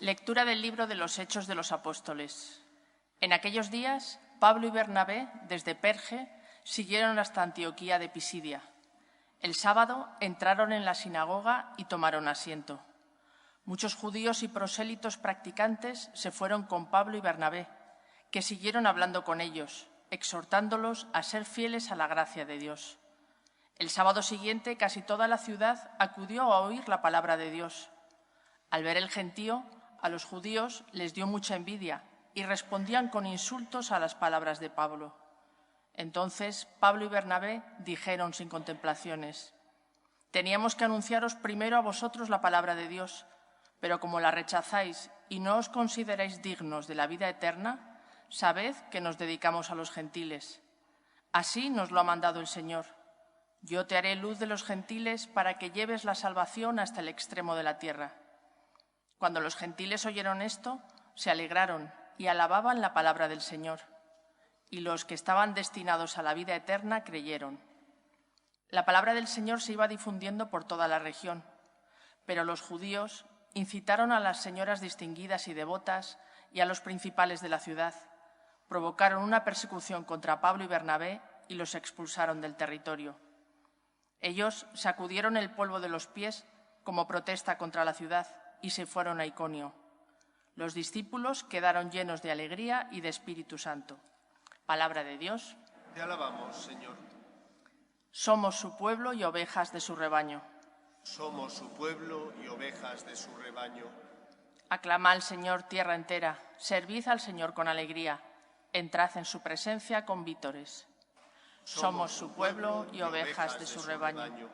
Lectura del libro de los Hechos de los Apóstoles. En aquellos días, Pablo y Bernabé, desde Perge, siguieron hasta Antioquía de Pisidia. El sábado entraron en la sinagoga y tomaron asiento. Muchos judíos y prosélitos practicantes se fueron con Pablo y Bernabé, que siguieron hablando con ellos, exhortándolos a ser fieles a la gracia de Dios. El sábado siguiente, casi toda la ciudad acudió a oír la palabra de Dios. Al ver el gentío, a los judíos les dio mucha envidia y respondían con insultos a las palabras de Pablo. Entonces Pablo y Bernabé dijeron sin contemplaciones: «Teníamos que anunciaros primero a vosotros la palabra de Dios, pero como la rechazáis y no os consideráis dignos de la vida eterna, sabed que nos dedicamos a los gentiles. Así nos lo ha mandado el Señor. Yo te haré luz de los gentiles para que lleves la salvación hasta el extremo de la tierra». Cuando los gentiles oyeron esto, se alegraron y alababan la palabra del Señor. Y los que estaban destinados a la vida eterna creyeron. La palabra del Señor se iba difundiendo por toda la región, pero los judíos incitaron a las señoras distinguidas y devotas y a los principales de la ciudad, provocaron una persecución contra Pablo y Bernabé y los expulsaron del territorio. Ellos sacudieron el polvo de los pies como protesta contra la ciudad y se fueron a Iconio. Los discípulos quedaron llenos de alegría y de Espíritu Santo. Palabra de Dios. Te alabamos, Señor. Somos su pueblo y ovejas de su rebaño. Somos su pueblo y ovejas de su rebaño. Aclama al Señor tierra entera, servid al Señor con alegría, entrad en su presencia con vítores. Somos su pueblo y ovejas de su rebaño.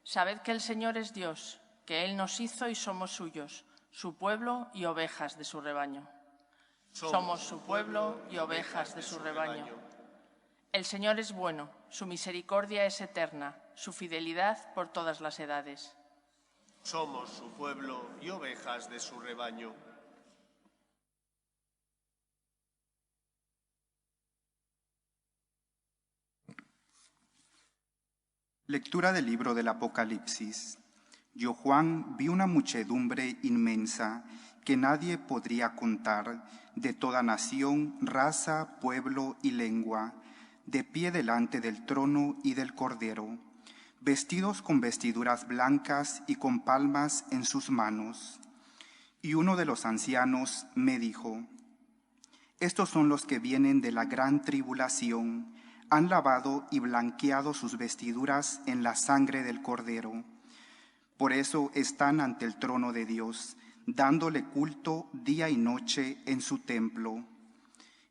Sabed que el Señor es Dios, que Él nos hizo y somos suyos, su pueblo y ovejas de su rebaño. Somos su pueblo y ovejas de su rebaño. El Señor es bueno, su misericordia es eterna, su fidelidad por todas las edades. Somos su pueblo y ovejas de su rebaño. Lectura del libro del Apocalipsis. Yo, Juan, vi una muchedumbre inmensa que nadie podría contar, de toda nación, raza, pueblo y lengua, de pie delante del trono y del Cordero, vestidos con vestiduras blancas y con palmas en sus manos. Y uno de los ancianos me dijo: estos son los que vienen de la gran tribulación, han lavado y blanqueado sus vestiduras en la sangre del Cordero. Por eso están ante el trono de Dios, dándole culto día y noche en su templo.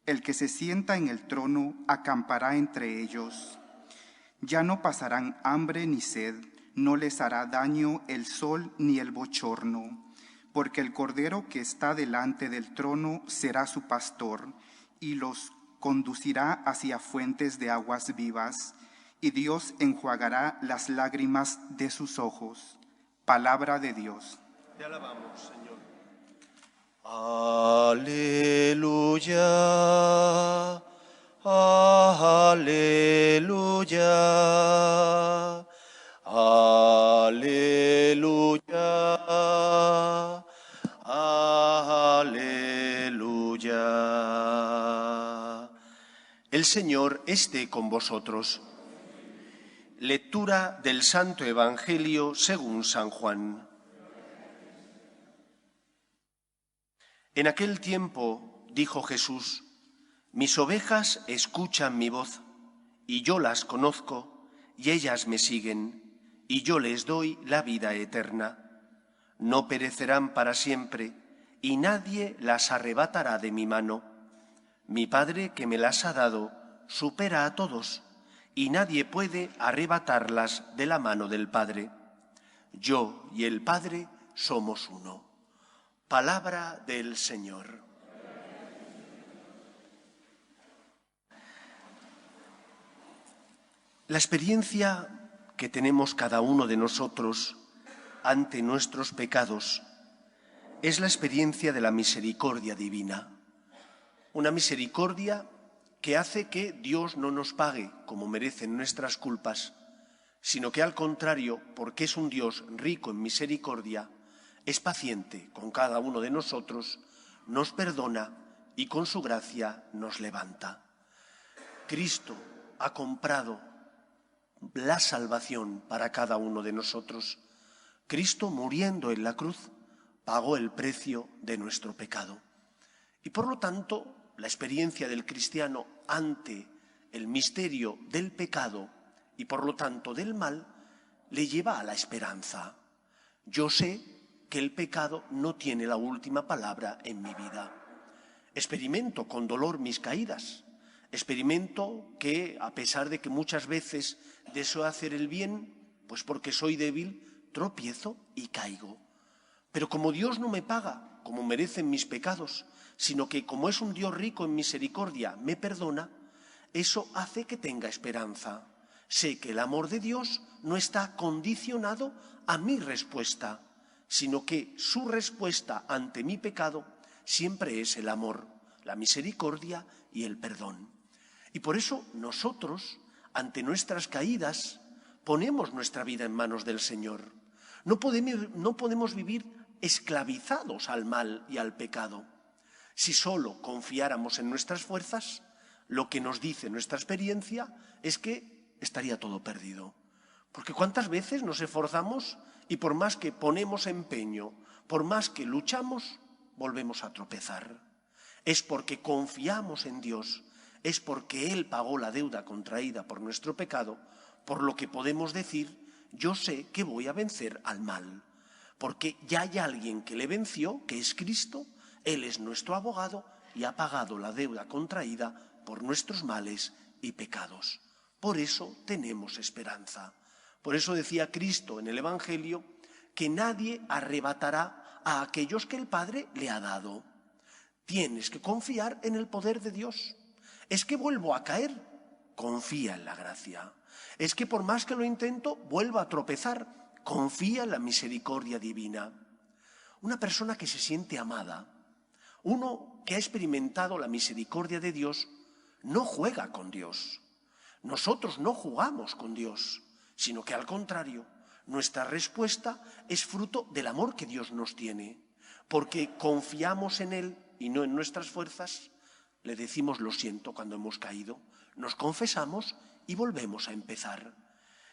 El que se sienta en el trono acampará entre ellos. Ya no pasarán hambre ni sed, no les hará daño el sol ni el bochorno, porque el Cordero que está delante del trono será su pastor, y los conducirá hacia fuentes de aguas vivas, y Dios enjuagará las lágrimas de sus ojos. Palabra de Dios. Te alabamos, Señor. Aleluya, aleluya, aleluya, aleluya. El Señor esté con vosotros. Lectura del Santo Evangelio según San Juan. En aquel tiempo dijo Jesús: mis ovejas escuchan mi voz, y yo las conozco, y ellas me siguen, y yo les doy la vida eterna. No perecerán para siempre, y nadie las arrebatará de mi mano. Mi Padre que me las ha dado supera a todos, y nadie puede arrebatarlas de la mano del Padre. Yo y el Padre somos uno. Palabra del Señor. La experiencia que tenemos cada uno de nosotros ante nuestros pecados es la experiencia de la misericordia divina. Una misericordia que hace que Dios no nos pague como merecen nuestras culpas, sino que al contrario, porque es un Dios rico en misericordia, es paciente con cada uno de nosotros, nos perdona y con su gracia nos levanta. Cristo ha comprado la salvación para cada uno de nosotros. Cristo, muriendo en la cruz, pagó el precio de nuestro pecado. Y por lo tanto, la experiencia del cristiano ante el misterio del pecado y por lo tanto del mal le lleva a la esperanza. Yo sé que el pecado no tiene la última palabra en mi vida. Experimento con dolor mis caídas. Experimento que, a pesar de que muchas veces deseo hacer el bien, pues porque soy débil, tropiezo y caigo. Pero como Dios no me paga como merecen mis pecados, sino que como es un Dios rico en misericordia me perdona, eso hace que tenga esperanza. Sé que el amor de Dios no está condicionado a mi respuesta, sino que su respuesta ante mi pecado siempre es el amor, la misericordia y el perdón. Y por eso nosotros, ante nuestras caídas, ponemos nuestra vida en manos del Señor. No podemos vivir esclavizados al mal y al pecado. Si solo confiáramos en nuestras fuerzas, lo que nos dice nuestra experiencia es que estaría todo perdido. Porque cuántas veces nos esforzamos y por más que ponemos empeño, por más que luchamos, volvemos a tropezar. Es porque confiamos en Dios, es porque Él pagó la deuda contraída por nuestro pecado, por lo que podemos decir, yo sé que voy a vencer al mal. Porque ya hay alguien que le venció, que es Cristo, Él es nuestro abogado y ha pagado la deuda contraída por nuestros males y pecados. Por eso tenemos esperanza. Por eso decía Cristo en el Evangelio que nadie arrebatará a aquellos que el Padre le ha dado. Tienes que confiar en el poder de Dios. Es que vuelvo a caer, confía en la gracia. Es que por más que lo intento, vuelvo a tropezar, confía en la misericordia divina. Una persona que se siente amada, uno que ha experimentado la misericordia de Dios, no juega con Dios. Nosotros no jugamos con Dios, sino que al contrario, nuestra respuesta es fruto del amor que Dios nos tiene. Porque confiamos en Él y no en nuestras fuerzas, le decimos lo siento cuando hemos caído, nos confesamos y volvemos a empezar.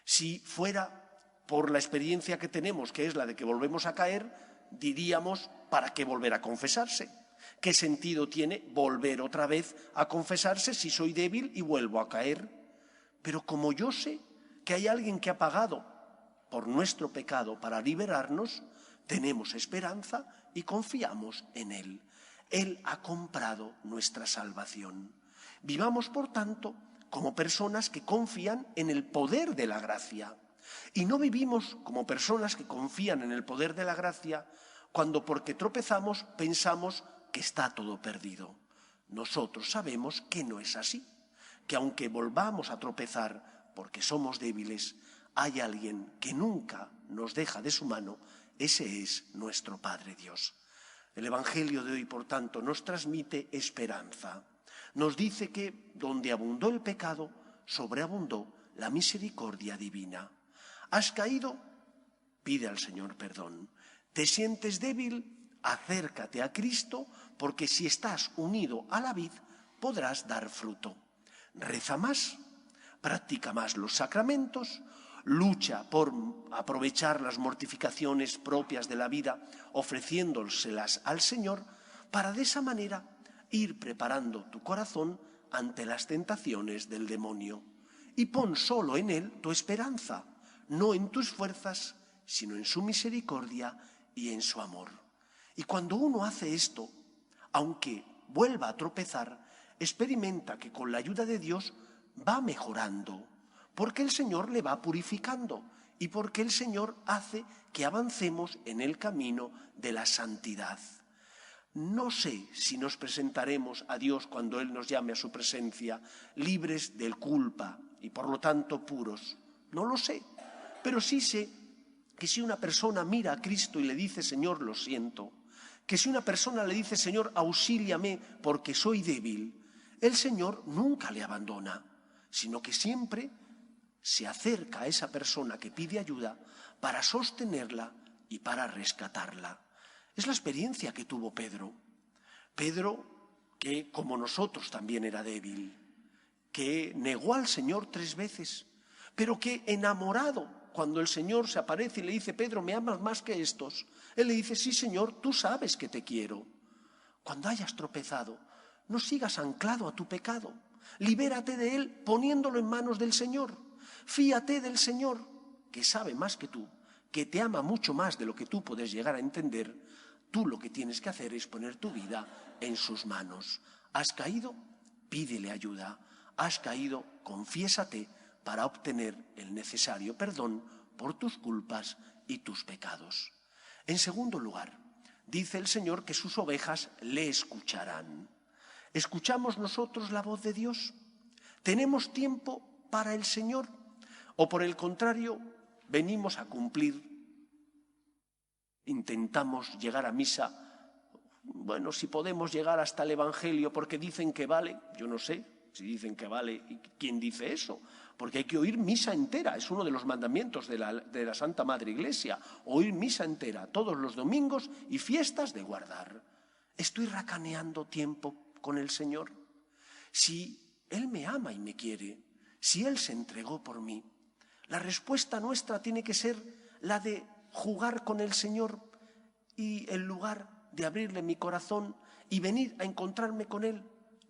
Si fuera por la experiencia que tenemos, que es la de que volvemos a caer, diríamos, ¿para qué volver a confesarse? ¿Qué sentido tiene volver otra vez a confesarse si soy débil y vuelvo a caer? Pero como yo sé que hay alguien que ha pagado por nuestro pecado para liberarnos, tenemos esperanza y confiamos en Él. Él ha comprado nuestra salvación. Vivamos, por tanto, como personas que confían en el poder de la gracia. Y no vivimos como personas que confían en el poder de la gracia cuando porque tropezamos pensamos que está todo perdido. Nosotros sabemos que no es así, que aunque volvamos a tropezar porque somos débiles, hay alguien que nunca nos deja de su mano, ese es nuestro Padre Dios. El Evangelio de hoy, por tanto, nos transmite esperanza. Nos dice que donde abundó el pecado, sobreabundó la misericordia divina. ¿Has caído? Pide al Señor perdón. ¿Te sientes débil? Acércate a Cristo, porque si estás unido a la vid, podrás dar fruto. Reza más, practica más los sacramentos, lucha por aprovechar las mortificaciones propias de la vida, ofreciéndoselas al Señor, para de esa manera ir preparando tu corazón ante las tentaciones del demonio. Y pon solo en Él tu esperanza, no en tus fuerzas, sino en su misericordia y en su amor. Y cuando uno hace esto, aunque vuelva a tropezar, experimenta que con la ayuda de Dios va mejorando, porque el Señor le va purificando y porque el Señor hace que avancemos en el camino de la santidad. No sé si nos presentaremos a Dios cuando Él nos llame a su presencia, libres de culpa y por lo tanto puros. No lo sé, pero sí sé que si una persona mira a Cristo y le dice, Señor, lo siento, que si una persona le dice, Señor, auxíliame porque soy débil, el Señor nunca le abandona, sino que siempre se acerca a esa persona que pide ayuda para sostenerla y para rescatarla. Es la experiencia que tuvo Pedro. Pedro, que como nosotros también era débil, que negó al Señor 3 veces, pero que enamorado, cuando el Señor se aparece y le dice: Pedro, ¿me amas más que estos? Él le dice: sí, Señor, tú sabes que te quiero. Cuando hayas tropezado, no sigas anclado a tu pecado. Libérate de él poniéndolo en manos del Señor. Fíate del Señor, que sabe más que tú, que te ama mucho más de lo que tú puedes llegar a entender. Tú lo que tienes que hacer es poner tu vida en sus manos. ¿Has caído? Pídele ayuda. Has caído, confiésate para obtener el necesario perdón por tus culpas y tus pecados. En segundo lugar, dice el Señor que sus ovejas le escucharán. ¿Escuchamos nosotros la voz de Dios? ¿Tenemos tiempo para el Señor? ¿O por el contrario, venimos a cumplir? Intentamos llegar a misa, bueno, si podemos llegar hasta el Evangelio porque dicen que vale, yo no sé si dicen que vale, ¿quién dice eso? Porque hay que oír misa entera, es uno de los mandamientos de la Santa Madre Iglesia, oír misa entera todos los domingos y fiestas de guardar. ¿Estoy racaneando tiempo con el Señor? Si Él me ama y me quiere, si Él se entregó por mí, la respuesta nuestra tiene que ser la de jugar con el Señor y en lugar de abrirle mi corazón y venir a encontrarme con Él,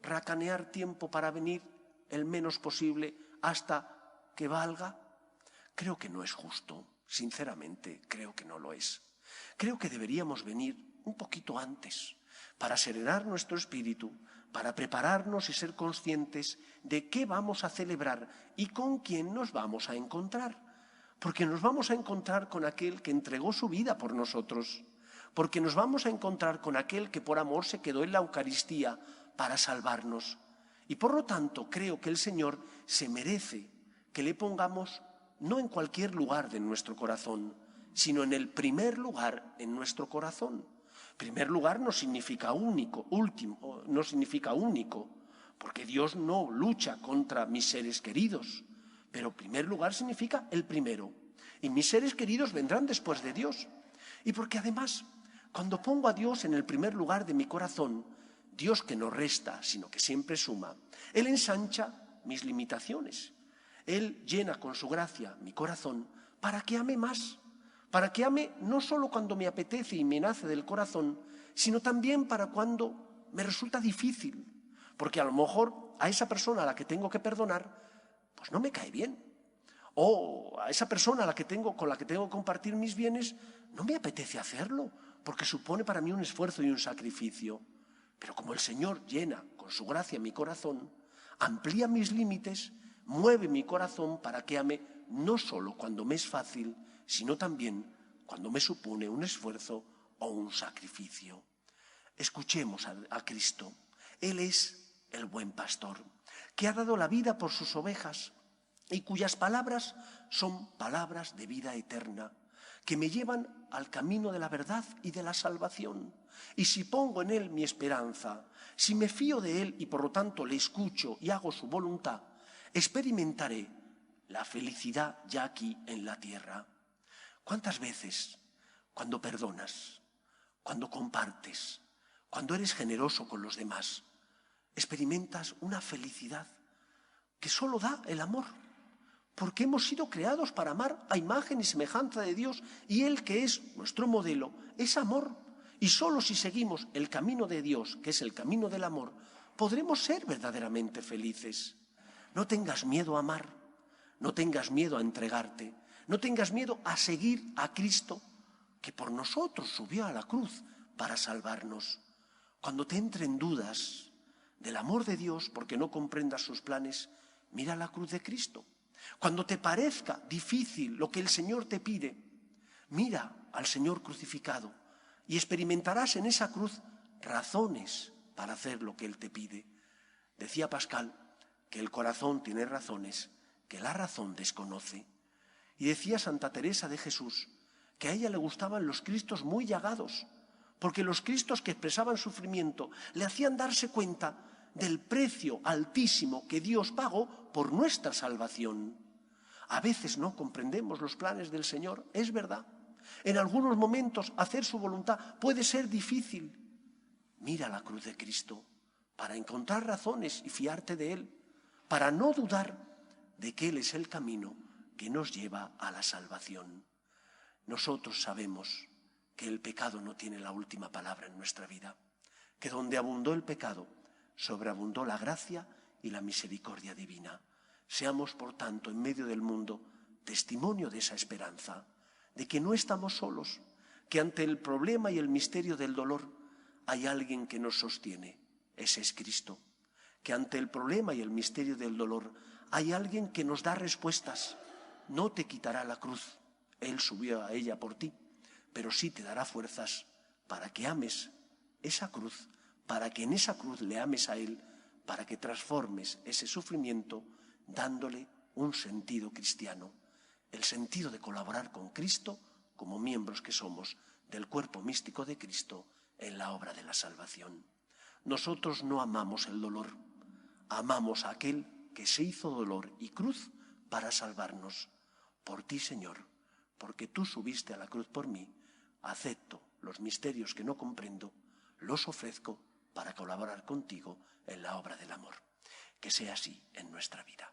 racanear tiempo para venir el menos posible hasta que valga. Creo que no es justo, sinceramente creo que no lo es. Creo que deberíamos venir un poquito antes para serenar nuestro espíritu, para prepararnos y ser conscientes de qué vamos a celebrar y con quién nos vamos a encontrar. Porque nos vamos a encontrar con aquel que entregó su vida por nosotros, porque nos vamos a encontrar con aquel que por amor se quedó en la Eucaristía para salvarnos. Y por lo tanto creo que el Señor se merece que le pongamos no en cualquier lugar de nuestro corazón, sino en el primer lugar en nuestro corazón. Primer lugar no significa único, último, no significa único, porque Dios no lucha contra mis seres queridos, pero primer lugar significa el primero. Y mis seres queridos vendrán después de Dios. Y porque además, cuando pongo a Dios en el primer lugar de mi corazón, Dios que no resta, sino que siempre suma, Él ensancha mis limitaciones. Él llena con su gracia mi corazón para que ame más, para que ame no solo cuando me apetece y me nace del corazón, sino también para cuando me resulta difícil, porque a lo mejor a esa persona a la que tengo que perdonar, pues no me cae bien. O a esa persona con la que tengo que compartir mis bienes, no me apetece hacerlo, porque supone para mí un esfuerzo y un sacrificio. Pero como el Señor llena con su gracia mi corazón, amplía mis límites, mueve mi corazón para que ame no solo cuando me es fácil, sino también cuando me supone un esfuerzo o un sacrificio. Escuchemos a Cristo. Él es el buen pastor, que ha dado la vida por sus ovejas y cuyas palabras son palabras de vida eterna, que me llevan al camino de la verdad y de la salvación. Y si pongo en Él mi esperanza, si me fío de Él y por lo tanto le escucho y hago su voluntad, experimentaré la felicidad ya aquí en la tierra. ¿Cuántas veces, cuando perdonas, cuando compartes, cuando eres generoso con los demás, experimentas una felicidad que solo da el amor? Porque hemos sido creados para amar a imagen y semejanza de Dios, y Él, que es nuestro modelo, es amor. Y solo si seguimos el camino de Dios, que es el camino del amor, podremos ser verdaderamente felices. No tengas miedo a amar, no tengas miedo a entregarte, no tengas miedo a seguir a Cristo, que por nosotros subió a la cruz para salvarnos. Cuando te entren dudas del amor de Dios porque no comprendas sus planes, mira la cruz de Cristo. Cuando te parezca difícil lo que el Señor te pide, mira al Señor crucificado y experimentarás en esa cruz razones para hacer lo que Él te pide. Decía Pascal que el corazón tiene razones que la razón desconoce. Y decía Santa Teresa de Jesús que a ella le gustaban los Cristos muy llagados, porque los Cristos que expresaban sufrimiento le hacían darse cuenta del precio altísimo que Dios pagó por nuestra salvación. A veces no comprendemos los planes del Señor, es verdad, En algunos momentos hacer su voluntad puede ser difícil. Mira la cruz de Cristo para encontrar razones y fiarte de Él, para no dudar de que Él es el camino que nos lleva a la salvación. Nosotros sabemos que el pecado no tiene la última palabra en nuestra vida, que donde abundó el pecado, sobreabundó la gracia y la misericordia divina. Seamos, por tanto, en medio del mundo, testimonio de esa esperanza, de que no estamos solos, que ante el problema y el misterio del dolor hay alguien que nos sostiene, ese es Cristo, que ante el problema y el misterio del dolor hay alguien que nos da respuestas. No te quitará la cruz, Él subió a ella por ti, pero sí te dará fuerzas para que ames esa cruz, para que en esa cruz le ames a Él, para que transformes ese sufrimiento dándole un sentido cristiano, el sentido de colaborar con Cristo como miembros que somos del cuerpo místico de Cristo en la obra de la salvación. Nosotros no amamos el dolor, amamos a aquel que se hizo dolor y cruz para salvarnos. Por ti, Señor, porque tú subiste a la cruz por mí, acepto los misterios que no comprendo, los ofrezco para colaborar contigo en la obra del amor. Que sea así en nuestra vida.